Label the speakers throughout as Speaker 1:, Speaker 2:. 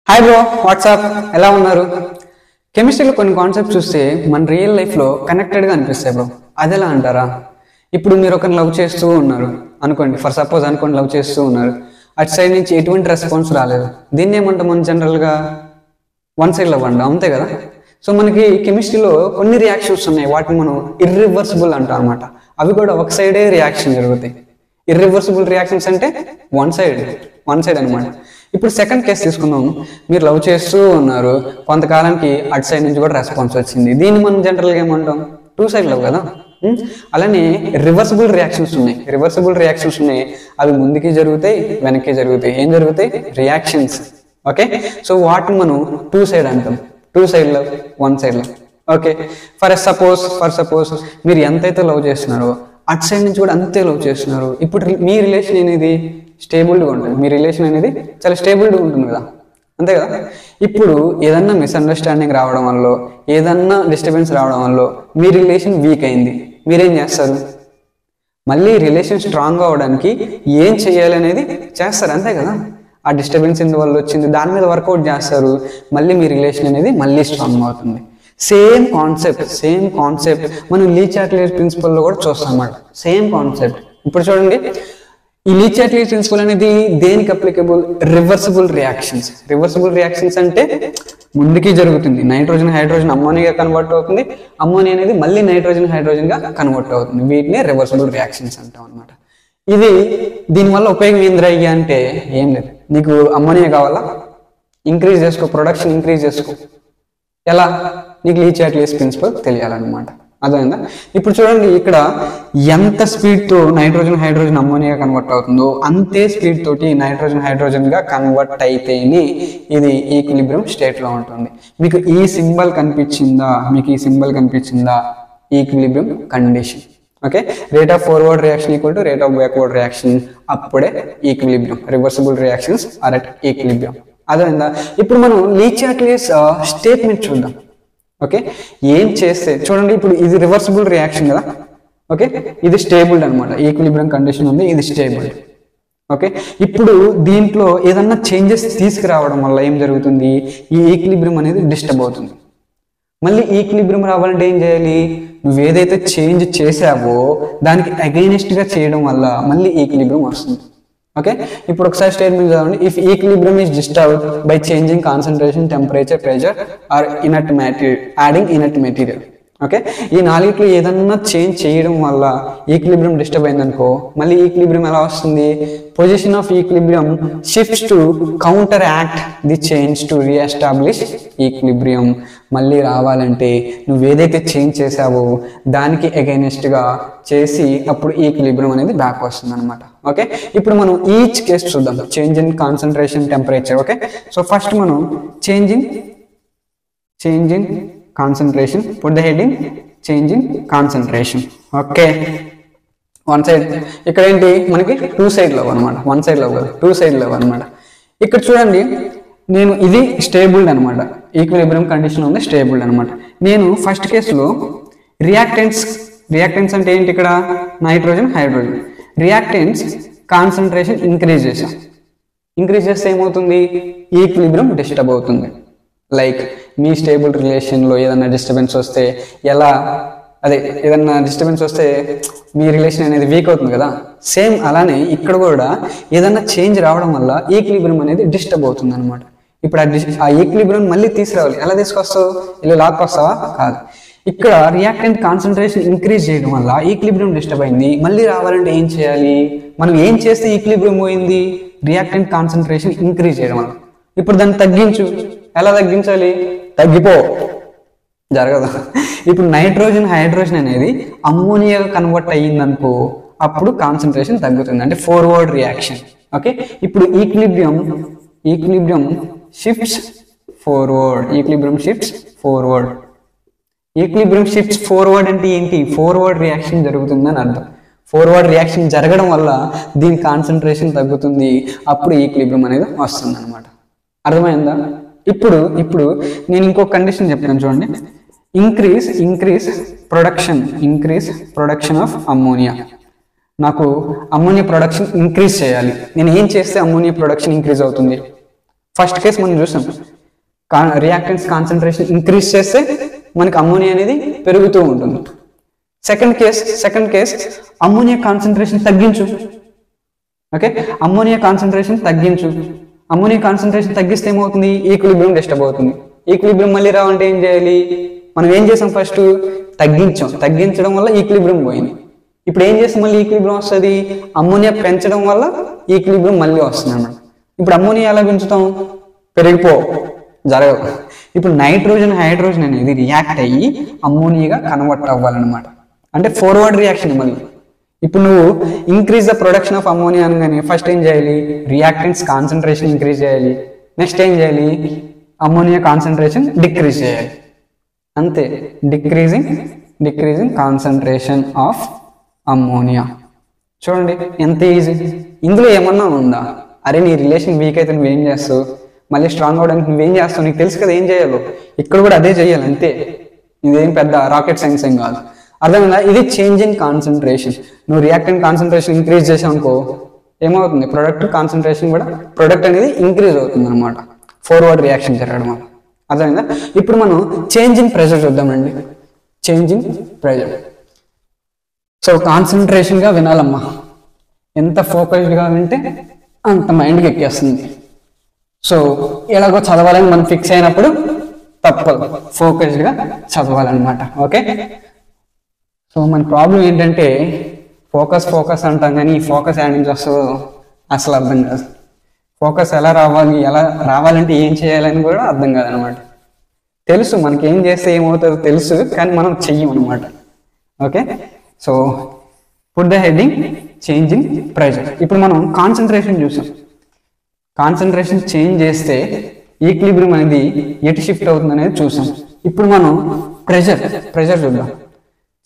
Speaker 1: Hi bro, WhatsApp ఎలా ఉన్నారు? కెమిస్ట్రీలో కొన్ని కాన్సెప్ట్స్ చూస్తే మన రియల్ లైఫ్లో కనెక్టెడ్గా అనిపిస్తాయి బ్రో. అది ఎలా అంటారా? ఇప్పుడు మీరు ఒకరిని లవ్ చేస్తూ ఉన్నారు అనుకోండి, ఫర్ సపోజ్ అనుకోండి, లవ్ చేస్తూ ఉన్నారు, అటు సైడ్ నుంచి ఎటువంటి రెస్పాన్స్ రాలేదు. దీన్ని ఏమంటాం మనం జనరల్గా? వన్ సైడ్ లవ్ అంటాం, అంతే కదా? సో మనకి కెమిస్ట్రీలో కొన్ని రియాక్షన్స్ ఉన్నాయి, వాటిని మనం ఇర్రివర్సిబుల్ అంటాం అనమాట. అవి కూడా ఒక సైడే రియాక్షన్ జరుగుతాయి. ఇర్రివర్సిబుల్ రియాక్షన్స్ అంటే వన్ సైడ్ అనమాట. ఇప్పుడు సెకండ్ కేసు తీసుకుందాం. మీరు లవ్ చేస్తూ ఉన్నారు, కొంతకాలానికి అటు సైడ్ నుంచి కూడా రెస్పాన్స్ వచ్చింది. దీన్ని మనం జనరల్గా ఏమంటాం? టూ సైడ్ లవ్ కదా. అలానే రివర్సిబుల్ రియాక్షన్స్ ఉన్నాయి. అవి ముందుకి జరుగుతాయి, వెనక్కి జరుగుతాయి. ఏం జరుగుతాయి? రియాక్షన్స్. ఓకే, సో వాటిని మనం టూ సైడ్ అంటాం. Two side love, one side love. Okay, for suppose మీరు ఎంతైతే లవ్ చేస్తున్నారో అటు సైడ్ నుంచి కూడా అంతే లవ్ చేస్తున్నారు. ఇప్పుడు మీ రిలేషన్ అనేది స్టేబుల్గా ఉంటుంది. మీ రిలేషన్ అనేది చాలా స్టేబుల్గా ఉంటుంది కదా, అంతే కదా? ఇప్పుడు ఏదన్నా మిస్అండర్స్టాండింగ్ రావడం వల్ల, ఏదన్నా డిస్టర్బెన్స్ రావడం వల్ల మీ రిలేషన్ వీక్ అయింది. మీరేం చేస్తారు? మళ్ళీ రిలేషన్ స్ట్రాంగ్ అవ్వడానికి ఏం చేయాలి అనేది చేస్తారు, అంతే కదా? ఆ డిస్టర్బెన్స్ ఎందువల్ల వచ్చింది దాని మీద వర్కౌట్ చేస్తారు. మళ్ళీ మీ రిలేషన్ అనేది మళ్ళీ స్ట్రాంగ్ అవుతుంది. సేమ్ కాన్సెప్ట్ మనం లీ చాట్లెట్ ప్రిన్సిపల్లో కూడా చూస్తాం అన్నమాట. Same concept. ఇప్పుడు చూడండి, ఈ లీ చాట్లెట్ ప్రిన్సిపల్ అనేది దేనికి అప్లికబుల్? రివర్సిబుల్ రియాక్షన్స్ అంటే ముందుకి జరుగుతుంది. నైట్రోజన్ హైడ్రోజన్ అమ్మోనియాగా కన్వర్ట్ అవుతుంది. అమ్మోనియా అనేది మళ్ళీ నైట్రోజన్ హైడ్రోజన్ గా కన్వర్ట్ అవుతుంది. వీటిని రివర్సిబుల్ రియాక్షన్స్ అంటాం అనమాట. ఇది దీనివల్ల ఉపయోగం ఏంద్రయ్యా అంటే ఏం లేదు. నీకు అమ్మోనియా కావాలా? ఇంక్రీజ్ చేసుకో, ప్రొడక్షన్ ఇంక్రీజ్ చేసుకో. ఎలా? నీకు లీ చాట్లెట్ ప్రిన్సిపల్ తెలియాలన్నమాట. అర్థమైందా? ఇప్పుడు చూడండి, ఇక్కడ ఎంత స్పీడ్ తో నైట్రోజన్ హైడ్రోజన్ అమ్మోనియా కన్వర్ట్ అవుతుందో అంతే స్పీడ్ తోటి నైట్రోజన్ హైడ్రోజన్ గా కన్వర్ట్ అయితేనే ఇది ఈక్విలిబ్రియం స్టేట్ లో ఉంటుంది. మీకు ఈ సింబల్ కనిపించిందా? Equilibrium condition. Okay, rate of forward reaction equal to rate of backward reaction. అప్పుడే equilibrium. Reversible reactions are at equilibrium. అర్థమైందా? ఇప్పుడు మనం లీ చాట్లెట్ స్టేట్మెంట్ చూద్దాం. ఓకే, ఏం చేస్తే చూడండి, ఇప్పుడు ఇది రివర్సిబుల్ రియాక్షన్ కదా. ఓకే, ఇది స్టేబుల్ అనమాట. ఈక్విలిబ్రియం కండిషన్ ఉంది, ఇది స్టేబుల్. ఓకే, ఇప్పుడు దీంట్లో ఏదన్నా చేంజెస్ తీసుకురావడం వల్ల ఏం జరుగుతుంది? ఈ ఈక్విలిబ్రియం అనేది డిస్టర్బ్ అవుతుంది. మళ్ళీ ఈక్విలిబ్రియం రావాలంటే ఏం చేయాలి? నువ్వు ఏదైతే చేంజ్ చేసావో దానికి అగైనెస్ట్ గా చేయడం వల్ల మళ్ళీ ఈక్విలిబ్రియం వస్తుంది. ఓకే, ఇప్పుడు ఒకసారి స్టేట్మెంట్ చదవండి. If equilibrium is disturbed by changing concentration, temperature, pressure or inert material, adding inert material. Okay, ఈ నాలుగిట్లో ఏదన్నా చేంజ్ చేయడం వల్ల ఈక్విలిబ్రియం డిస్టర్బ్ అయిందనుకో, మళ్ళీ ఈక్విలిబ్రియం ఎలా వస్తుంది? Position of equilibrium shifts to counter act the change to re-establish equilibrium. మళ్ళీ రావాలంటే నువ్వు ఏదైతే చేంజ్ చేసావో దానికి అగైనెస్ట్ గా చేసి అప్పుడు ఈక్విలిబ్రియం అనేది బ్యాక్ వస్తుంది అనమాట. ఓకే, ఇప్పుడు మనం ఈచ్ కేస్ చూద్దాం. Change in concentration, temperature. Okay, so first మనం change in concentration, put the heading change in concentration. Okay, one side. ఇక్కడ ఏంటి మనకి టూ సైడ్ లవ్ అనమాట. వన్ సైడ్ లవ్ కాదు, టూ సైడ్ లవ్ అనమాట. ఇక్కడ చూడండి, నేను ఇది స్టేబుల్డ్ అనమాట. ఈక్విలిబ్రియం కండిషన్ ఉంది, స్టేబుల్డ్ అనమాట. నేను ఫస్ట్ కేసులో రియాక్టెంట్స్ అంటే ఏంటి? ఇక్కడ nitrogen hydrogen. Reactants concentration increase చేస్తే ఏమవుతుంది? ఈక్విలిబ్రియం డిస్టర్బ్ అవుతుంది. లైక్ మీ స్టేబుల్ రిలేషన్లో ఏదైనా డిస్టర్బెన్స్ వస్తే ఏదన్నా డిస్టర్బెన్స్ వస్తే మీ రిలేషన్ అనేది వీక్ అవుతుంది కదా. సేమ్ అలానే ఇక్కడ కూడా ఏదన్నా చేంజ్ రావడం వల్ల ఈక్విలిబ్రియం అనేది డిస్టర్బ్ అవుతుంది అనమాట. ఇప్పుడు ఆ ఈక్విలిబ్రియం మళ్ళీ తీసుకురావాలి. ఎలా తీసుకొస్తావు? ఇలా లాక్కొస్తావా? కాదు. ఇక్కడ రియాక్టెంట్ కాన్సన్ట్రేషన్ ఇంక్రీజ్ చేయడం వల్ల ఈక్విలిబ్రియం డిస్టర్బ్ అయింది. మళ్ళీ రావాలంటే ఏం చేయాలి? మనం ఏం చేస్తే ఈక్విలిబ్రియం పోయింది? రియాక్టెంట్ కాన్సన్ట్రేషన్ ఇంక్రీజ్ చేయడం వల్ల. ఇప్పుడు దాన్ని తగ్గించు. ఎలా తగ్గించాలి? తగ్గిపో, జరగదు. ఇప్పుడు నైట్రోజన్ హైడ్రోజన్ అనేది అమ్మోనియాగా కన్వర్ట్ అయ్యిందనుకో, అప్పుడు కాన్సన్ట్రేషన్ తగ్గుతుంది, అంటే ఫార్వర్డ్ రియాక్షన్. ఓకే, ఇప్పుడు equilibrium shifts forward. Equilibrium shifts forward అంటే ఏంటి? ఫార్వర్డ్ రియాక్షన్ జరుగుతుందని అర్థం. ఫార్వర్డ్ రియాక్షన్ జరగడం వల్ల దీని కాన్సన్ట్రేషన్ తగ్గుతుంది, అప్పుడు ఈక్విలిబ్రియం అనేది వస్తుంది అనమాట. అర్థమైందా? ఇప్పుడు నేను ఇంకో కండిషన్ చెప్తాను చూడండి. Increase production of ammonia. నాకు అమ్మోనియా ప్రొడక్షన్ ఇంక్రీజ్ చేయాలి. నేను ఏం చేస్తే అమ్మోనియా ప్రొడక్షన్ ఇంక్రీజ్ అవుతుంది? ఫస్ట్ కేసు మనం చూసాం, రియాక్టెన్స్ కాన్సన్ట్రేషన్ ఇంక్రీజ్ చేస్తే మనకి అమ్మోనియా అనేది పెరుగుతూ ఉంటుంది. సెకండ్ కేస్ అమ్మోనియా కాన్సన్ట్రేషన్ తగ్గించు. ఓకే, అమ్మోనియా కాన్సన్ట్రేషన్ తగ్గిస్తే ఏమవుతుంది? ఈక్విలిబ్రియం డిస్టర్బ్ అవుతుంది. ఈక్విలిబ్రియం మళ్ళీ రావాలంటే ఏం చేయాలి? మనం ఏం చేసాం? ఫస్ట్ తగ్గించడం వల్ల ఈక్విలిబ్రియం పోయింది. ఇప్పుడు ఏం చేస్తే మళ్ళీ ఈక్విలిబ్రియం వస్తుంది? అమ్మోనియా పెంచడం వల్ల ఈక్విలిబ్రియం మళ్ళీ వస్తుంది అన్నమాట. ఇప్పుడు అమ్మోనియా ఎలా పెంచుతాం? జరగవు. ఇప్పుడు నైట్రోజన్ హైడ్రోజన్ అనేది రియాక్ట్ అయ్యి అమ్మోనియాగా కన్వర్ట్ అవ్వాలన్నమాట. అంటే ఫార్వర్డ్ రియాక్షన్. మళ్ళీ ఇప్పుడు నువ్వు increase the production of ammonia అనగానే ఫస్ట్ ఏం చేయాలి? రియాక్టెన్స్ కాన్సన్ట్రేషన్ ఇంక్రీజ్ చేయాలి. నెక్స్ట్ ఏం చేయాలి? అమ్మోనియా కాన్సన్ట్రేషన్ డిక్రీజ్ చేయాలి. అంతే, డిక్రీజింగ్ కాన్సన్ట్రేషన్ ఆఫ్ అమ్మోనియా. చూడండి ఎంత ఈజీ. ఇందులో ఏమన్నా ఉందా? అరే నీ రిలేషన్ వీక్ అయితే నువ్వేం చేస్తావు? మళ్ళీ స్ట్రాంగ్ అవడానికి నువ్వేం చేస్తావు? నీకు తెలుసు కదా ఏం చేయాలో. ఇక్కడ కూడా అదే చేయాలి, అంతే. ఇదేం పెద్ద రాకెట్ సైన్స్ ఏం కాదు. అర్థమైందా? ఇది చేంజ్ ఇన్ కాన్సన్ట్రేషన్. నువ్వు రియాక్టెంట్ కాన్సన్ట్రేషన్ ఇంక్రీజ్ చేసావు అనుకో, ఏమవుతుంది? ప్రొడక్ట్ అనేది ఇంక్రీజ్ అవుతుంది అనమాట, ఫార్వర్డ్ రియాక్షన్ జరగడం వల్ల. అర్థమైందా? ఇప్పుడు మనం చేంజ్ ఇన్ ప్రెషర్ చూద్దామండి. Change in pressure. So concentration గా వినాలమ్మా. ఎంత ఫోకస్డ్ గా వింటే అంత మైండ్కి ఎక్కేస్తుంది. సో ఎలాగో చదవాలని మనం ఫిక్స్ అయినప్పుడు తప్పదు, ఫోకస్డ్ గా చదవాలన్నమాట. ఓకే, సో మన ప్రాబ్లం ఏంటంటే ఫోకస్ అంటాం కానీ ఈ ఫోకస్ యాడ్ నుంచి వస్తుందో అసలు అర్థం కాదు. ఫోకస్ ఎలా రావాలంటే ఏం చేయాలని కూడా అర్థం కాదనమాట. తెలుసు మనకి ఏం చేస్తే ఏమవుతుందో తెలుసు, కానీ మనం చెయ్యం అనమాట. Okay, so put the heading change in pressure. ఇప్పుడు మనం కాన్సన్ట్రేషన్ చూసాం. కాన్సన్ట్రేషన్ చేంజ్ చేస్తే ఈక్విలిబ్రియం అనేది ఎటు షిఫ్ట్ అవుతుంది అనేది చూసాం. ఇప్పుడు మనం ప్రెషర్ చూద్దాం.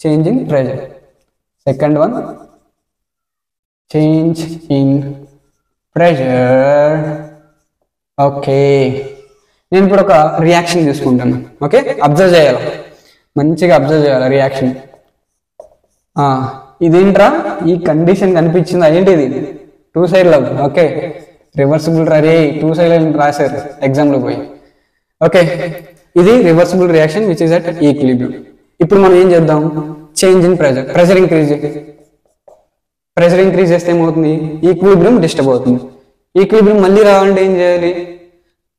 Speaker 1: Change in pressure. Second one, change in pressure. Okay, నేను ఇప్పుడు ఒక రియాక్షన్ తీసుకుంటాను. ఓకే, అబ్జర్వ్ చేయాలి, మంచిగా అబ్జర్వ్ చేయాలి రియాక్షన్. ఇదేంట్రా ఈ కండిషన్ కనిపించింది? ఏంటిది? 2 సైడ్ లవ్. ఓకే, రివర్సిబుల్ రే 2 సైడ్ రాశారు ఎగ్జామ్లో పోయి. ఓకే, ఇది reversible reaction which is at equilibrium. ఇప్పుడు మనం ఏం చేద్దాం? చేంజ్ ఇన్ ప్రెషర్ ఇంక్రీజ్ చేస్తే ఏమవుతుంది? ఈక్విలిబ్రియం డిస్టర్బ్ అవుతుంది. ఈక్విలిబ్రియం మళ్ళీ రావాలంటే ఏం చేయాలి?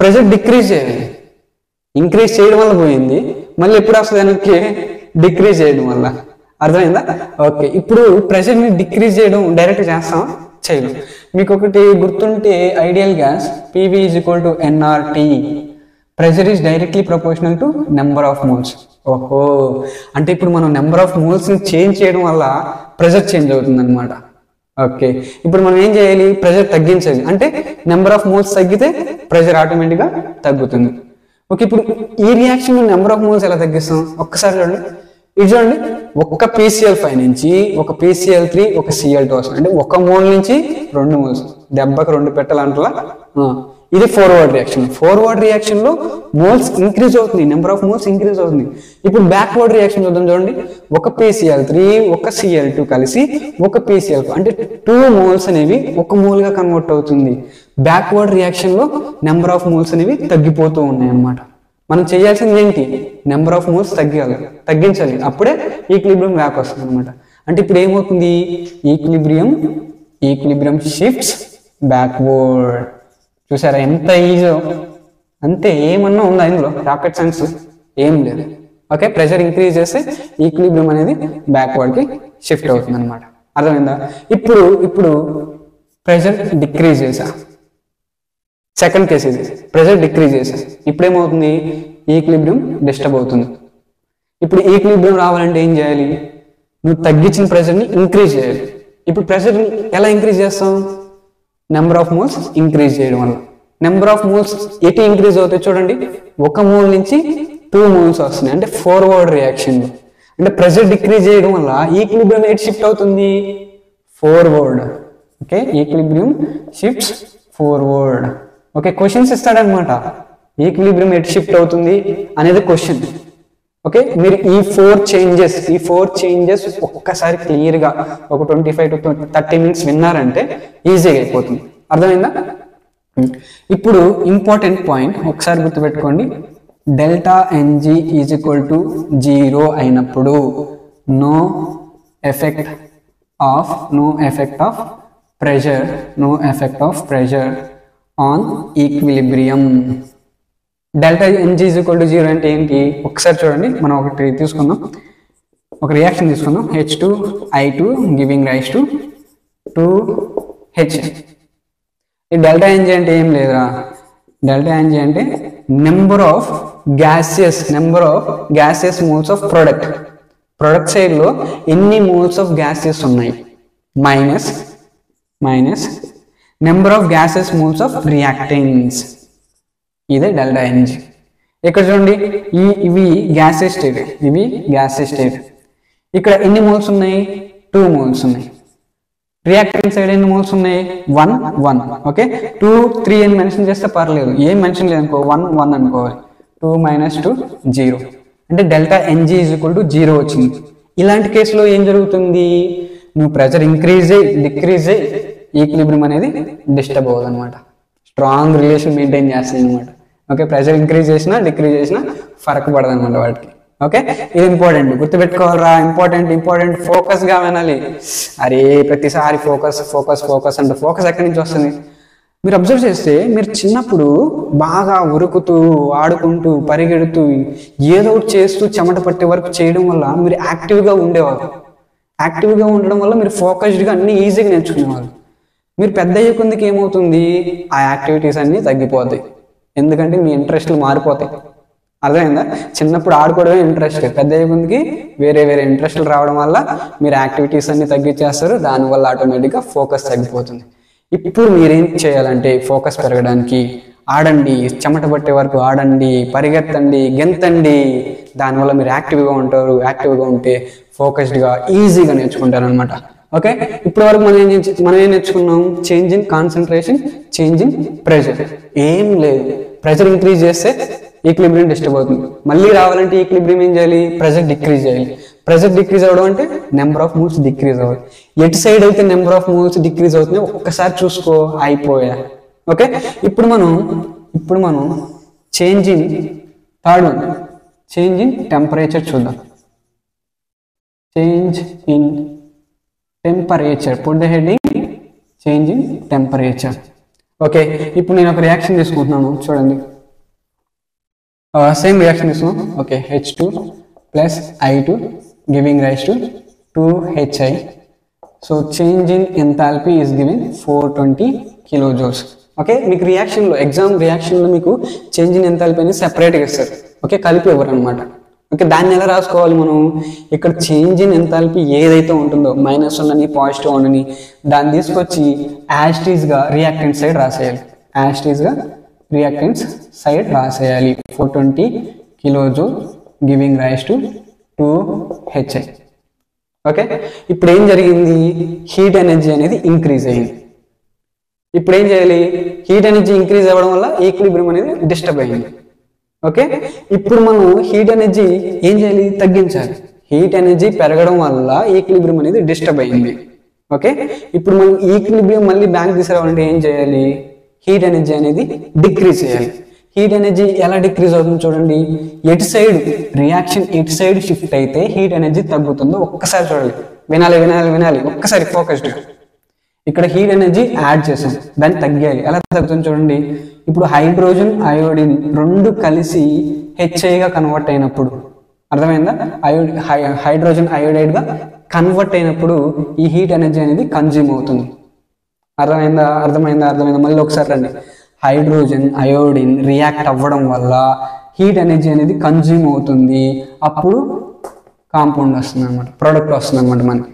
Speaker 1: ప్రెషర్ డిక్రీజ్ చేయాలి. ఇంక్రీజ్ చేయడం వల్ల పోయింది, మళ్ళీ ఎప్పుడు వస్తుంది వెనక్కి? డిక్రీజ్ చేయడం వల్ల. అర్థమైందా? ఓకే, ఇప్పుడు ప్రెషర్ ని డిక్రీజ్ చేయడం డైరెక్ట్ చేస్తాం, చేయడం. మీకు ఒకటి గుర్తుంటే ideal gas PV = nRT. Pressure is directly proportional to number of moles. ఓహో, అంటే ఇప్పుడు మనం నెంబర్ ఆఫ్ మోల్స్ ని చేంజ్ చేయడం వల్ల ప్రెషర్ చేంజ్ అవుతుంది అనమాట. ఓకే, ఇప్పుడు మనం ఏం చేయాలి? ప్రెషర్ తగ్గించాలి. అంటే నెంబర్ ఆఫ్ మోల్స్ తగ్గితే ప్రెషర్ ఆటోమేటిక్ గా తగ్గుతుంది. ఓకే, ఇప్పుడు ఈ రియాక్షన్ లో నెంబర్ ఆఫ్ మోల్స్ ఎలా తగ్గిస్తాం? ఒక్కసారి చూడండి. ఇది చూడండి, ఒక PCl5 నుంచి ఒక PCl3 ఒక Cl2 వస్తుంది. అంటే 1 మోల్ నుంచి 2 మోల్స్, దెబ్బకి 2 పెట్టాలంటలా. ఇది ఫార్వర్డ్ రియాక్షన్ లో మోల్స్ ఇంక్రీజ్ అవుతుంది, నెంబర్ ఆఫ్ మోల్స్ ఇంక్రీజ్ అవుతుంది. ఇప్పుడు బ్యాక్వర్డ్ రియాక్షన్ చూద్దాం. చూడండి, ఒక PCl3 ఒక Cl2 కలిసి ఒక PCl4, అంటే 2 మోల్స్ అనేవి 1 మోల్ గా కన్వర్ట్ అవుతుంది. బ్యాక్వర్డ్ రియాక్షన్ లో నెంబర్ ఆఫ్ మోల్స్ అనేవి తగ్గిపోతూ ఉన్నాయి అన్నమాట. మనం చేయాల్సింది ఏంటి? నెంబర్ ఆఫ్ మోల్స్ తగ్గించాలి, అప్పుడే ఈక్విలిబ్రియం ర్యాక్ వస్తుంది అనమాట. అంటే ఇప్పుడు ఏమవుతుంది? Equilibrium shifts backward. చూసారా ఎంత ఈజో? అంతే, ఏమన్నా ఉందా ఇందులో? రాకెట్ సైన్స్ ఏం లేదు. ఓకే, ప్రెషర్ ఇంక్రీజ్ చేస్తే ఈక్విలిబ్రియం అనేది బ్యాక్వర్డ్ కి షిఫ్ట్ అవుతుంది అనమాట. అర్థమైందా? ఇప్పుడు ప్రెషర్ డిక్రీజ్ చేసా. సెకండ్ కేసు ఇది, ప్రెషర్ డిక్రీజ్ చేసా. ఇప్పుడు ఏమవుతుంది? ఈక్విలిబ్రియం డిస్టర్బ్ అవుతుంది. ఇప్పుడు ఈక్విలిబ్రియం రావాలంటే ఏం చేయాలి? నువ్వు తగ్గించిన ప్రెషర్ని ఇంక్రీజ్ చేయాలి. ఇప్పుడు ప్రెషర్ని ఎలా ఇంక్రీజ్ చేస్తాం? నెంబర్ ఆఫ్ మోల్స్ ఇంక్రీజ్ చేయడం వల్ల. నెంబర్ ఆఫ్ మోల్స్ ఎటు ఇంక్రీజ్ అవుతాయి చూడండి, 1 మోల్ నుంచి 2 మోల్స్ వస్తున్నాయి. అంటే ఫార్వర్డ్ రియాక్షన్. అంటే ప్రెషర్ డిక్రీజ్ చేయడం వల్ల ఈక్విలిబ్రియం ఎటు షిఫ్ట్ అవుతుంది? Forward. Okay, equilibrium shifts forward. Okay, questions ఇస్తాడనమాట. ఈక్విలిబ్రియం ఎటు షిఫ్ట్ అవుతుంది అనేది క్వశ్చన్. ఓకే, మీరు ఈ 4 చేంజెస్ ఒక్కసారి క్లియర్ గా ఒక 25 to 30 minutes విన్నారంటే ఈజీగా అయిపోతుంది. అర్థమైందా? ఇప్పుడు ఇంపార్టెంట్ పాయింట్ ఒకసారి గుర్తుపెట్టుకోండి, delta NG is equal to 0 అయినప్పుడు no effect of pressure on equilibrium. Delta NG is equal to 0 అంటే ఏంటి ఒకసారి చూడండి. మనం ఒకటి తీసుకుందాం, ఒక రియాక్షన్ తీసుకుందాం. H2I2 giving rise to 2H. ఈ డెల్టా ఎన్జీ అంటే ఏం లేదురా, డెల్టా ఎన్జీ అంటే number of gaseous moles of product side లో ఎన్ని మోల్స్ ఆఫ్ గ్యాసియస్ ఉన్నాయి minus number of gaseous moles of reactants. ఇదే డెల్టా ఎన్జీ. ఇక్కడ చూడండి, ఇవి గ్యాసియస్ స్టేట్. ఇక్కడ ఎన్ని మోల్స్ ఉన్నాయి? 2 మోల్స్ ఉన్నాయి. రియాక్టెంట్ సైడ్ ఎన్ని మోల్స్ ఉన్నాయి? 1. ఓకే, 2, 3 అని మెన్షన్ చేస్తే పర్లేదు, ఏం మెన్షన్ లేదనుకో 1 అనుకోవాలి. 2 - 2 0 అంటే delta NG is equal to 0 వచ్చింది. ఇలాంటి కేసులో ఏం జరుగుతుంది? నువ్వు ప్రెషర్ డిక్రీజ్ అయ్యి ఈక్విలిబ్రియం అనేది డిస్టర్బ్ అవ్వదు అనమాట. స్ట్రాంగ్ రిలేషన్ మెయింటైన్ చేస్తుంది అనమాట. ఓకే, ప్రెషర్ ఇంక్రీజ్ చేసినా డిక్రీజ్ చేసినా ఫరక్ పడదు అనమాట వాటికి. ఓకే, ఇది ఇంపార్టెంట్, గుర్తుపెట్టుకోవాలరా. ఇంపార్టెంట్ ఫోకస్ గా వినాలి. అరే ప్రతిసారి ఫోకస్ అంటే ఫోకస్ ఎక్కడి నుంచి వస్తుంది? మీరు అబ్జర్వ్ చేస్తే మీరు చిన్నప్పుడు బాగా ఉరుకుతూ ఆడుకుంటూ పరిగెడుతూ ఏదో ఒకటి చేస్తూ చెమట పట్టే వరకు చేయడం వల్ల మీరు యాక్టివ్గా ఉండేవారు. యాక్టివ్గా ఉండడం వల్ల మీరు ఫోకస్డ్గా అన్ని ఈజీగా నేర్చుకునేవారు. మీరు పెద్ద అయ్యే కొద్దికి ఏమవుతుంది? ఆ యాక్టివిటీస్ అన్నీ తగ్గిపోతాయి, ఎందుకంటే మీ ఇంట్రెస్ట్లు మారిపోతాయి. అర్థమైందా? చిన్నప్పుడు ఆడుకోవడమే ఇంట్రెస్ట్, పెద్ద అయ్యే కొద్దికి వేరే ఇంట్రెస్ట్లు రావడం వల్ల మీరు యాక్టివిటీస్ అన్ని తగ్గించేస్తారు. దానివల్ల ఆటోమేటిక్గా ఫోకస్ తగ్గిపోతుంది. ఇప్పుడు మీరేం చేయాలంటే ఫోకస్ పెరగడానికి ఆడండి, చెమట పట్టే వరకు ఆడండి, పరిగెత్తండి, గెంతండి. దానివల్ల మీరు యాక్టివ్గా ఉంటారు. యాక్టివ్గా ఉంటే ఫోకస్డ్గా ఈజీగా నేర్చుకుంటారు అనమాట. ఓకే, ఇప్పటి వరకు మనం ఏం నేర్చుకున్నాం? Change in concentration, change in pressure. ఏం లేదు, ప్రెషర్ ఇంక్రీజ్ చేస్తే ఈక్విలిబ్రియం డిస్టర్బ్ అవుతుంది. మళ్ళీ రావాలంటే ఈక్విలిబ్రియం ఏం చేయాలి? ప్రెషర్ డిక్రీజ్ చేయాలి. ప్రెషర్ డిక్రీజ్ అవ్వడం అంటే నెంబర్ ఆఫ్ మోల్స్ డిక్రీజ్ అవ్వాలి. ఎటు సైడ్ అయితే నెంబర్ ఆఫ్ మోల్స్ డిక్రీజ్ అవుతుంది ఒక్కసారి చూసుకో, అయిపోయా. ఓకే, ఇప్పుడు మనం change in third one, change in temperature చూద్దాం. Change in temperature, put the heading change in temperature. Okay, ఇప్పుడు నేను ఒక రియాక్షన్ తీసుకుంటున్నాను, చూడండి. సేమ్ రియాక్షన్ తీసుకున్నాం. Okay, H2 + I2 giving rise to 2HI. So change in enthalpy is given 420 kilojoules. Okay, మీకు రియాక్షన్లో exam రియాక్షన్లో మీకు change in enthalpy అనేది సెపరేట్గా ఇస్తారు. ఓకే, కలిపి ఇవ్వరు అనమాట. ఓకే, దాన్ని ఎలా రాసుకోవాలి మనం? ఇక్కడ చేంజ్ ఇన్ ఎంథాల్పీ ఏదైతే ఉంటుందో మైనస్ ఉండని పాజిటివ్ ఉండని దాన్ని తీసుకొచ్చి యాస్టీస్గా రియాక్టెంట్ సైడ్ రాసేయాలి. 420 kilojoule giving rise to 2HI. Okay, ఇప్పుడు ఏం జరిగింది? హీట్ ఎనర్జీ అనేది ఇంక్రీజ్ అయింది. ఇప్పుడు ఏం చేయాలి? హీట్ ఎనర్జీ ఇంక్రీజ్ అవ్వడం వల్ల ఈక్విలిబ్రియం అనేది డిస్టర్బ్ అయింది. ఓకే, ఇప్పుడు మనం హీట్ ఎనర్జీ ఏం చేయాలి? తగ్గించాలి. హీట్ ఎనర్జీ పెరగడం వల్ల ఈక్విలిబ్రియం అనేది డిస్టర్బ్ అయింది. ఓకే, ఇప్పుడు మనం ఈక్విలిబ్రియం మళ్ళీ బ్యాక్ తీసుకురావాలంటే ఏం చేయాలి? హీట్ ఎనర్జీ అనేది డిక్రీజ్ చేయాలి. హీట్ ఎనర్జీ ఎలా డిక్రీజ్ అవుతుంది చూడండి. ఎటు సైడ్ రియాక్షన్ ఎటు సైడ్ షిఫ్ట్ అయితే హీట్ ఎనర్జీ తగ్గుతుందో ఒక్కసారి చూడాలి. వినాలి ఒక్కసారి ఫోకస్డ్. ఇక్కడ హీట్ ఎనర్జీ యాడ్ చేసాం, దాన్ని తగ్గాలి. ఎలా తగ్గుతుంది చూడండి. ఇప్పుడు హైడ్రోజన్ అయోడిన్ రెండు కలిసి HIగా కన్వర్ట్ అయినప్పుడు, అర్థమైందా? హైడ్రోజన్ అయోడైడ్గా కన్వర్ట్ అయినప్పుడు ఈ హీట్ ఎనర్జీ అనేది కన్జ్యూమ్ అవుతుంది. అర్థమైందా? మళ్ళీ ఒకసారి రండి. హైడ్రోజన్ అయోడిన్ రియాక్ట్ అవ్వడం వల్ల హీట్ ఎనర్జీ అనేది కన్జ్యూమ్ అవుతుంది. అప్పుడు కాంపౌండ్ వస్తుంది అనమాట, ప్రోడక్ట్ వస్తుంది అనమాట మనకి.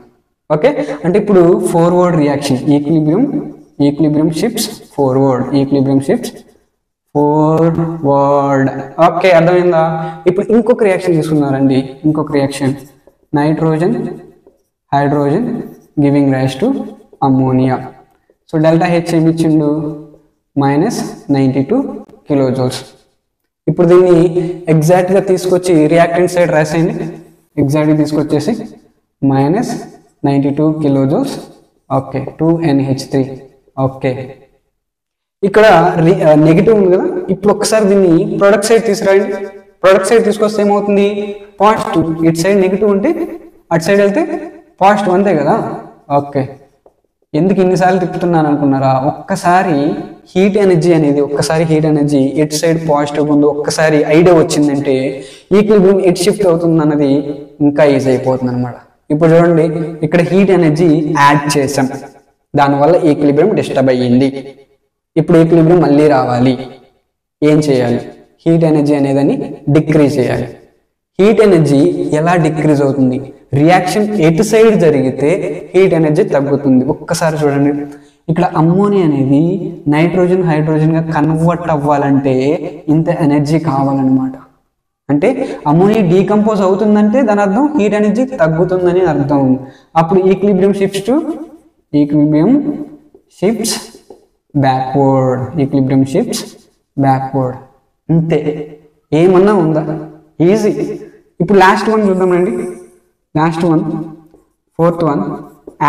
Speaker 1: ఓకే, అంటే ఇప్పుడు forward reaction, equilibrium shifts forward. Okay, అర్థమైందా? ఇప్పుడు ఇంకొక రియాక్షన్ తీసుకున్నారండి. ఇంకొక reaction nitrogen hydrogen giving rise to ammonia. So delta H ఏమి ఇచ్చిండు? -92 kilojoules. ఇప్పుడు దీన్ని ఎగ్జాక్ట్గా తీసుకొచ్చి రియాక్టెంట్ సైడ్ రాసేయండి. ఎగ్జాక్ట్గా తీసుకొచ్చేసి -92 kilojoules. Okay, 2NH3. ఓకే, ఇక్కడ నెగిటివ్ ఉంది కదా, ఇప్పుడు ఒకసారి దీన్ని ప్రొడక్ట్ సైడ్ తీసుకురండి. ప్రొడక్ట్ సైడ్ తీసుకొస్తే ఏమవుతుంది, పాజిటివ్. ఇటు సైడ్ నెగిటివ్ ఉంటే అటు సైడ్ వెళ్తే పాజిటివ్, అంతే కదా. ఓకే, ఎందుకు ఇన్నిసార్లు తిప్పుతున్నాను అనుకున్నారా? ఒక్కసారి హీట్ ఎనర్జీ ఎటు సైడ్ పాజిటివ్ ఉందో ఒక్కసారి ఐడియా వచ్చిందంటే ఈక్విలిబ్రియం ఎటు షిఫ్ట్ అవుతుంది అన్నది ఇంకా ఈజీ అయిపోతుంది అనమాట. ఇప్పుడు చూడండి, ఇక్కడ హీట్ ఎనర్జీ యాడ్ చేసాం, దానివల్ల ఈక్విలిబ్రియం డిస్టర్బ్ అయ్యింది. ఇప్పుడు ఈక్విలిబ్రియం మళ్ళీ రావాలి, ఏం చేయాలి? హీట్ ఎనర్జీ అనేదాన్ని డిక్రీజ్ చేయాలి. హీట్ ఎనర్జీ ఎలా డిక్రీజ్ అవుతుంది? రియాక్షన్ ఎటు సైడ్ జరిగితే హీట్ ఎనర్జీ తగ్గుతుంది. ఒక్కసారి చూడండి, ఇక్కడ అమ్మోనియా అనేది నైట్రోజన్ హైడ్రోజన్గా కన్వర్ట్ అవ్వాలంటే ఇంత ఎనర్జీ కావాలన్నమాట. అంటే అమ్మోనియా డీకంపోజ్ అవుతుందంటే దాని అర్థం హీట్ ఎనర్జీ తగ్గుతుందని అర్థం. అప్పుడు ఈక్విలిబ్రియం షిఫ్ట్స్ బ్యాక్వర్డ్. అంతే, ఏమన్నా ఉందా? ఈజీ. ఇప్పుడు లాస్ట్ వన్ చూద్దామండి. Last one, fourth one,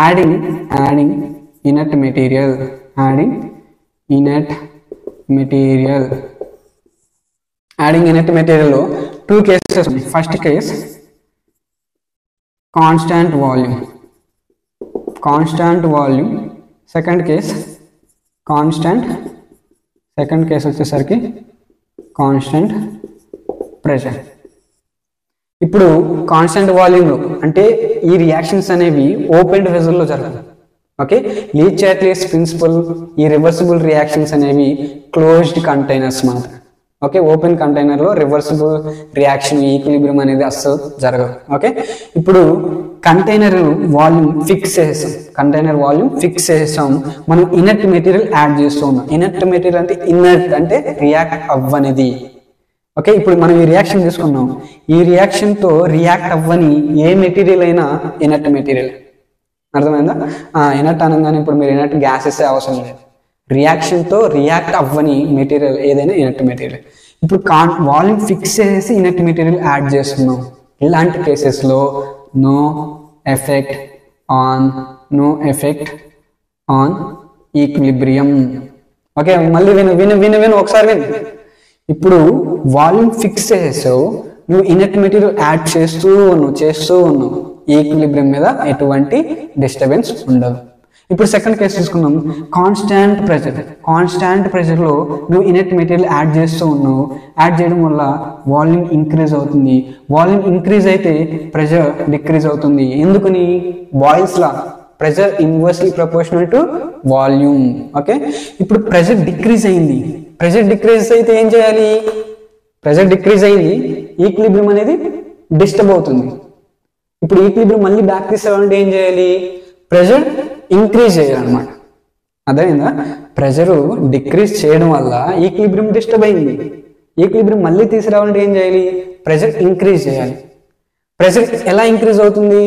Speaker 1: adding inert material. Adding inert మెటీరియల్లో 2 కేసెస్ ఉన్నాయి. First case constant volume. Second case వచ్చేసరికి కాన్స్టాంట్ ప్రెషర్. ఇప్పుడు కాన్స్టాంట్ వాల్యూమ్లో అంటే ఈ రియాక్షన్స్ అనేవి ఓపెన్ వెజల్లో జరగదు. ఓకే, లీ-చాట్లియస్ ప్రిన్సిపల్, ఈ రివర్సిబుల్ రియాక్షన్స్ అనేవి క్లోజ్డ్ కంటైనర్స్ మాత్రం. ఓకే, ఓపెన్ కంటైనర్లో రివర్సిబుల్ రియాక్షన్ ఈక్విలిబ్రియం అనేది అస్సలు జరగదు. ఓకే, ఇప్పుడు కంటైనర్ వాల్యూమ్ ఫిక్స్ చేసాం, మనం ఇనర్ట్ మెటీరియల్ యాడ్ చేస్తూ ఉన్నాం. ఇనర్ట్ మెటీరియల్ అంటే ఇనర్ట్ అంటే రియాక్ట్ అవ్వనిది. ఓకే, ఇప్పుడు మనం ఈ రియాక్షన్ తీసుకున్నాం, ఈ రియాక్షన్ తో రియాక్ట్ అవ్వని ఏ మెటీరియల్ అయినా ఇనర్ట్ మెటీరియల్. అర్థమైందా? ఇనర్ట్ అనగానే ఇప్పుడు మీరు ఇనర్ట్ గ్యాసెస్ అవసరం లేదు, రియాక్షన్ తో రియాక్ట్ అవ్వని మెటీరియల్ ఏదైనా ఇనర్ట్ మెటీరియల్. ఇప్పుడు వాల్యూమ్ ఫిక్స్ చేసి ఇనర్ట్ మెటీరియల్ యాడ్ చేస్తున్నాం. ఇలాంటి కేసెస్లో no effect on equilibrium. Okay, మళ్ళీ విను ఒకసారి విను. ఇప్పుడు వాల్యూమ్ ఫిక్స్ చేసావు, నువ్వు ఇనర్ట్ మెటీరియల్ యాడ్ చేస్తూ ఉన్నావు, ఈక్విలిబ్రియం మీద ఎటువంటి డిస్టర్బెన్స్ ఉండదు. ఇప్పుడు సెకండ్ కేసు తీసుకున్నాం, కాన్స్టాంట్ ప్రెషర్లో నువ్వు ఇనర్ట్ మెటీరియల్ యాడ్ చేస్తూ ఉన్నావు. యాడ్ చేయడం వల్ల వాల్యూమ్ ఇంక్రీజ్ అవుతుంది. వాల్యూమ్ ఇంక్రీజ్ అయితే ప్రెషర్ డిక్రీజ్ అవుతుంది. ఎందుకని? Boils law pressure inversely proportional to volume. Okay, ఇప్పుడు ప్రెషర్ డిక్రీజ్ అయింది. ప్రెషర్ డిక్రీజ్ అయితే ఏం చేయాలి? ప్రెషర్ డిక్రీజ్ అయింది, ఈక్విలిబ్రియం అనేది డిస్టర్బ్ అవుతుంది. ఇప్పుడు ఈక్విలిబ్రియం మళ్ళీ బ్యాక్ తీసుకోవాలంటే ఏం చేయాలి? ప్రెషర్ ఇంక్రీజ్ చేయాలన్నమాట. అర్థమైందా? ప్రెషర్ డిక్రీజ్ చేయడం వల్ల ఈక్విలిబ్రియం డిస్టర్బ్ అయింది. ఈక్విలిబ్రియం మళ్ళీ తీసుకురావాలంటే ఏం చేయాలి? ప్రెషర్ ఇంక్రీజ్ చేయాలి. ప్రెషర్ ఎలా ఇంక్రీజ్ అవుతుంది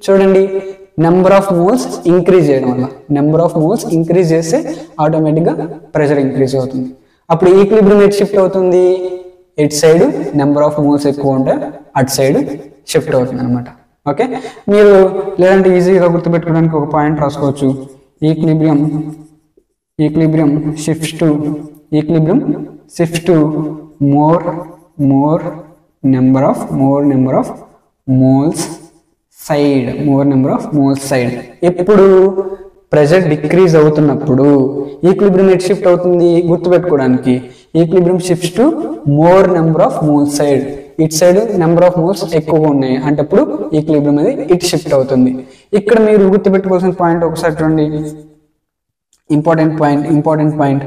Speaker 1: చూడండి, నెంబర్ ఆఫ్ మోల్స్ ఇంక్రీజ్ చేయడం వల్ల. నెంబర్ ఆఫ్ మోల్స్ ఇంక్రీజ్ చేస్తే ఆటోమేటిక్గా ప్రెషర్ ఇంక్రీజ్ అవుతుంది. అప్పుడు ఈక్విలిబ్రియం ఎటు షిఫ్ట్ అవుతుంది? ఇటు సైడ్ నెంబర్ ఆఫ్ మోల్స్ ఎక్కువ ఉంటే అటు సైడ్ షిఫ్ట్ అవుతుంది అనమాట. ఓకే, మీరు లేదంటే ఈజీగా గుర్తుపెట్టుకోవడానికి ఒక పాయింట్ రాసుకోవచ్చు, equilibrium shifts to more number of moles side. ఎప్పుడు ప్రెషర్ డిక్రీజ్ అవుతున్నప్పుడు ఈక్విలిబ్రియం ఎటు షిఫ్ట్ అవుతుంది? గుర్తుపెట్టుకోవడానికి, equilibrium shifts to more number of moles side. ఇటు సైడ్ నెంబర్ ఆఫ్ మోల్స్ ఎక్కువగా ఉన్నాయి అంటే అప్పుడు ఈక్విలిబ్రియం అనేది ఇటు షిఫ్ట్ అవుతుంది. ఇక్కడ మీరు గుర్తుపెట్టుకోవాల్సిన పాయింట్ ఒకసారి చూడండి, ఇంపార్టెంట్ పాయింట్.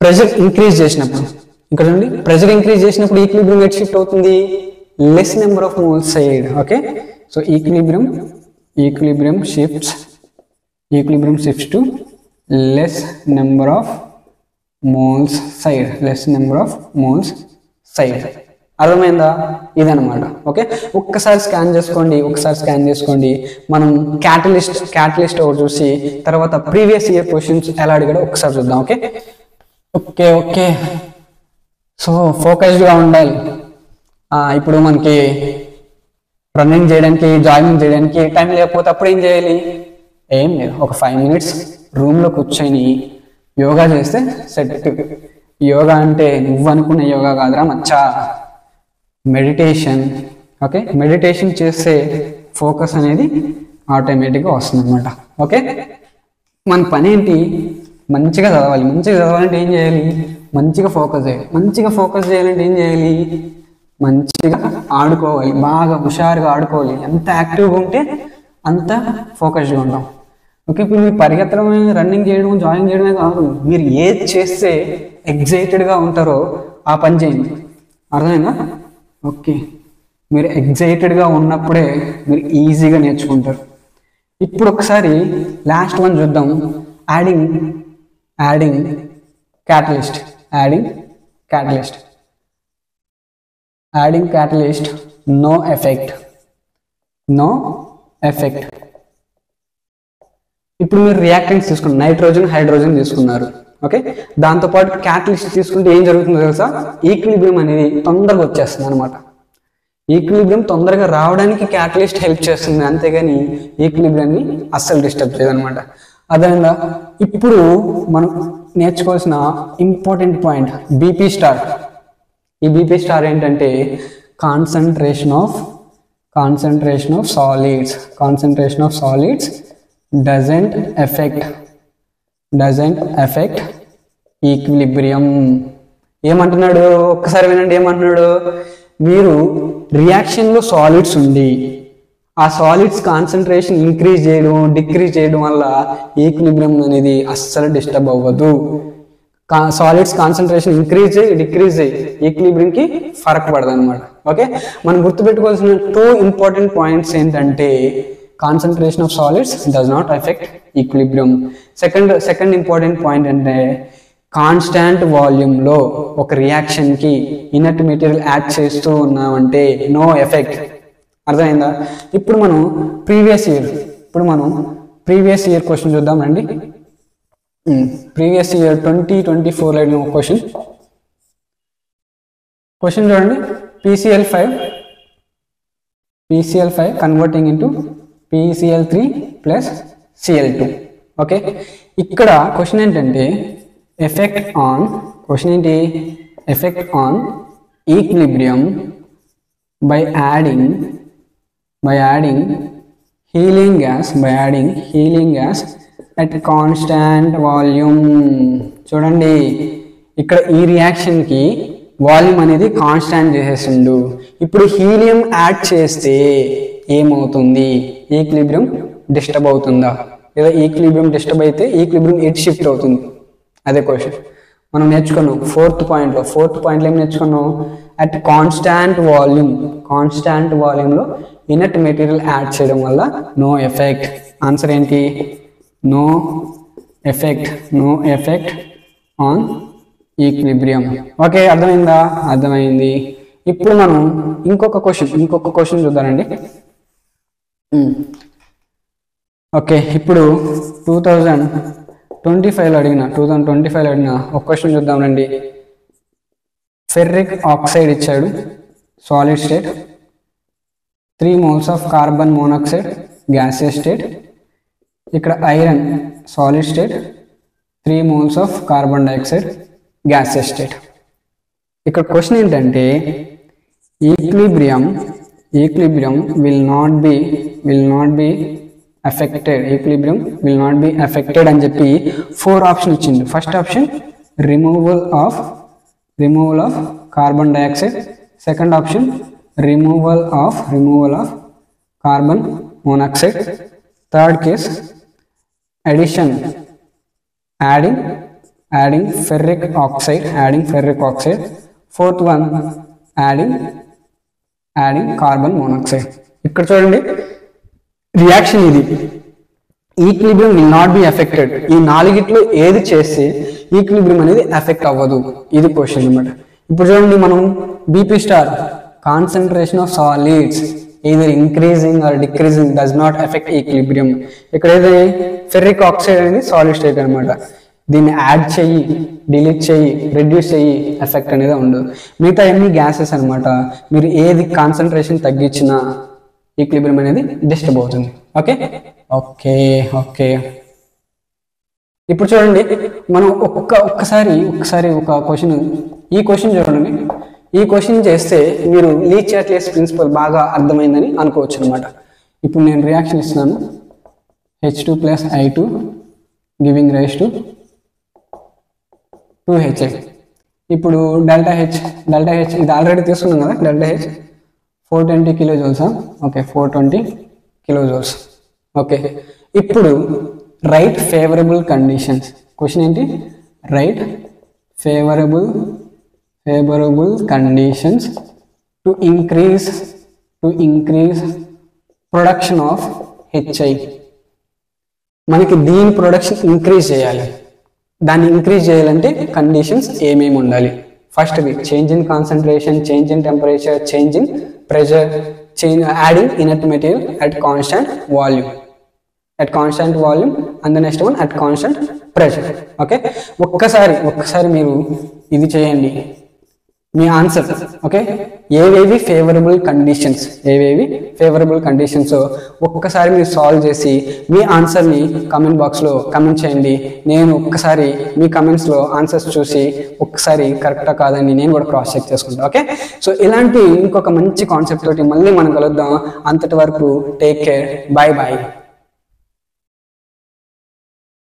Speaker 1: ప్రెషర్ ఇంక్రీజ్ చేసినప్పుడు, ఇక్కడ చూడండి, ప్రెషర్ ఇంక్రీజ్ చేసినప్పుడు ఈక్విలిబ్రియం ఎటు షిఫ్ట్ అవుతుంది? Less number of moles side. Okay, so equilibrium shifts to less number of moles side. అర్థమైందా? ఇదనమాట. ఓకే, ఒక్కసారి స్కాన్ చేసుకోండి. మనం క్యాటలిస్ట్ ఒకటి చూసి తర్వాత ప్రీవియస్ ఇయర్ క్వశ్చన్స్ ఎలా అడిగాడో ఒకసారి చూద్దాం. ఓకే, సో ఫోకస్డ్గా ఉండాలి. ఇప్పుడు మనకి రన్నింగ్ చేయడానికి, జాగింగ్ చేయడానికి టైం లేకపోతే అప్పుడు ఏం చేయాలి? ఏం లేదు, ఒక 5 minutes రూమ్లో కూర్చొని యోగా చేస్తే సెట్. యోగా అంటే నువ్వు అనుకున్న యోగా కాదురా మచ్చా, మెడిటేషన్. ఓకే, మెడిటేషన్ చేస్తే ఫోకస్ అనేది ఆటోమేటిక్గా వస్తుంది అనమాట. ఓకే, మన పని ఏంటి? మంచిగా చదవాలి. మంచిగా చదవాలంటే ఏం చేయాలి? మంచిగా ఫోకస్ చేయాలి. మంచిగా ఫోకస్ చేయాలంటే ఏం చేయాలి? మంచిగా ఆడుకోవాలి, బాగా హుషారుగా ఆడుకోవాలి. ఎంత యాక్టివ్గా ఉంటే అంత ఫోకస్డ్గా ఉంటాం. ఓకే, ఇప్పుడు మీరు పరిగెత్తడం, రన్నింగ్ చేయడం, జాగింగ్ చేయడమే కాదు, మీరు ఏది చేస్తే ఎగ్జైటెడ్గా ఉంటారో ఆ పని చేయండి. అర్థమైందా? ఓకే, మీరు ఎగ్జైటెడ్గా ఉన్నప్పుడే మీరు ఈజీగా నేర్చుకుంటారు. ఇప్పుడు ఒకసారి లాస్ట్ వన్ చూద్దాం. Adding catalyst. No effect. ఇప్పుడు మీరు రియాక్టెంట్స్ తీసుకున్నారు, నైట్రోజన్, హైడ్రోజన్ తీసుకున్నారు. ఓకే, దాంతోపాటు క్యాటలిస్ట్ తీసుకుంటే ఏం జరుగుతుందో తెలుసా? ఈక్విలిబ్రియం అనేది తొందరగా వచ్చేస్తుంది అనమాట. ఈక్విలిబ్రియం తొందరగా రావడానికి క్యాటలిస్ట్ హెల్ప్ చేస్తుంది, అంతేగాని ఈక్విలిబ్రియాన్ని అస్సలు డిస్టర్బ్ చేయదనమాట. అదేవిధంగా ఇప్పుడు మనం నేర్చుకోవాల్సిన ఇంపార్టెంట్ పాయింట్ బీపీ స్టార్. ఈ బీపీ స్టార్ ఏంటంటే concentration of solids doesn't effect equilibrium. ఏమంటున్నాడు? ఒక్కసారి వినండి ఏమంటున్నాడు. మీరు రియాక్షన్లో సాలిడ్స్ ఉండి ఆ సాలిడ్స్ కాన్సన్ట్రేషన్ ఇంక్రీజ్ చేయడం, డిక్రీజ్ చేయడం వల్ల ఈక్విలిబ్రియం అనేది అస్సలు డిస్టర్బ్ అవ్వదు. సాలిడ్స్ కాన్సన్ట్రేషన్ ఇంక్రీజ్ అయ్యి డిక్రీజ్ అయ్యి ఈక్విలిబ్రియంకి ఫరక్ పడదు అనమాట. ఓకే, మనం గుర్తుపెట్టుకోవాల్సిన 2 ఇంపార్టెంట్ పాయింట్స్ ఏంటంటే concentration of solids does not effect equilibrium. Second important point అంటే కాన్స్టాంట్ వాల్యూమ్లో ఒక రియాక్షన్కి ఇనర్ట్ మెటీరియల్ యాడ్ చేస్తూ ఉన్నామంటే నో ఎఫెక్ట్. అర్థమైందా? ఇప్పుడు మనం ప్రీవియస్ ఇయర్ క్వశ్చన్ చూద్దాం రండి. ప్రీవియస్ ఇయర్ 2024 అడిగిన ఒక క్వశ్చన్ చూడండి. PCl5 converting into PCl3 plus Cl2. Okay, ఇక్కడ క్వశ్చన్ ఏంటంటే effect on equilibrium by adding helium gas at constant volume. చూడండి, ఇక్కడ ఈ రియాక్షన్ కి వాల్యూమ్ అనేది కాన్స్టాంట్ చేసేసిండు. ఇప్పుడు హీలియం యాడ్ చేస్తే ఏమవుతుంది? ఈక్విలిబ్రియం డిస్టర్బ్ అవుతుందా? లేదా ఈక్విలిబ్రియం డిస్టర్బ్ అయితే ఈక్విలిబ్రియం ఎట్ షిఫ్ట్ అవుతుంది? అదే క్వశ్చన్ మనం నేర్చుకున్నాం ఫోర్త్ పాయింట్లో ఏం నేర్చుకున్నాం? అట్ కాన్స్టాంట్ వాల్యూమ్లో ఇనర్ట్ మెటీరియల్ యాడ్ చేయడం వల్ల నో ఎఫెక్ట్. ఆన్సర్ ఏంటి? No effect on equilibrium. Okay, అర్థమైందా? అర్థమైంది. ఇప్పుడు మనం ఇంకొక క్వశ్చన్ చూద్దామండి. ఓకే, ఇప్పుడు 2025లో అడిగిన ఒక క్వశ్చన్ చూద్దాం రండి. ఫెర్రిక్ ఆక్సైడ్ ఇచ్చాడు, solid state, 3 moles of carbon monoxide gaseous state. ఇక్కడ iron solid state, 3 moles of carbon dioxide gaseous state. ఇక్కడ క్వశ్చన్ ఏంటంటే equilibrium will not be affected అని చెప్పి 4 ఆప్షన్ ఇచ్చింది. First option removal of carbon dioxide, second option removal of carbon monoxide, third case adding ferric oxide, fourth one adding carbon monoxide. ఇక్కడ చూడండి reaction ఇది. Equilibrium will not be affected. ఈ 4గిట్లో ఏది చేస్తే equilibrium అనేది ఎఫెక్ట్ అవ్వదు? ఇది క్వశ్చన్ అన్నమాట. ఇప్పుడు చూడండి, మనం BP star concentration of solids either increasing or decreasing does not affect equilibrium. ఇక్కడ ఏది ఫెర్రిక్ ఆక్సైడ్ అనేది సాలిడ్ స్టేట్ అనమాట. దీన్ని యాడ్ చెయ్యి, డిలీట్ చెయ్యి, రెడ్యూస్ చెయ్యి, ఎఫెక్ట్ అనేది ఉండదు. మిగతా అన్ని గ్యాసెస్ అనమాట. మీరు ఏది కాన్సన్ట్రేషన్ తగ్గించినా ఈక్విలిబ్రియం అనేది డిస్టర్బ్ అవుతుంది. ఓకే. ఇప్పుడు చూడండి, మనం ఒక్కసారి ఒక క్వశ్చన్, ఈ క్వశ్చన్ చూడండి. ఈ క్వశ్చన్ చేస్తే మీరు లీ చాట్లెస్ ప్రిన్సిపల్ బాగా అర్థమైందని అనుకోవచ్చు అనమాట. ఇప్పుడు నేను రియాక్షన్ ఇస్తున్నాను, H2 + I2 giving rise to 2HI. ఇప్పుడు డెల్టా హెచ్ ఇది ఆల్రెడీ తీసుకున్నాం కదా, delta H 420 kilojoules. Okay, 420 kilojoules. Okay, ఇప్పుడు రైట్ ఫేవరబుల్ కండిషన్స్. క్వశ్చన్ ఏంటి? Right favourable conditions to increase production of HI. మనకి దీని ప్రొడక్షన్ ఇంక్రీజ్ చేయాలి. దాన్ని ఇంక్రీజ్ చేయాలంటే కండిషన్స్ ఏమేమి ఉండాలి? First change in concentration, change in temperature, change in pressure, adding inert material at constant volume, and the next one at constant pressure. Okay, ఒక్కసారి మీరు ఇది చేయండి, మీ ఆన్సర్. ఓకే, ఏవేవి ఫేవరబుల్ కండిషన్స్ ఒక్కసారి మీరు సాల్వ్ చేసి మీ ఆన్సర్ని కామెంట్ బాక్స్లో కామెంట్ చేయండి. నేను ఒక్కసారి మీ కామెంట్స్లో ఆన్సర్స్ చూసి ఒక్కసారి కరెక్టా కాదని నేను కూడా క్రాస్ చెక్ చేసుకుంటాను. ఓకే, సో ఇలాంటి ఇంకొక మంచి కాన్సెప్ట్ తోటి మళ్ళీ మనం కలుద్దాం. అంతటి వరకు టేక్ కేర్, బాయ్ బాయ్.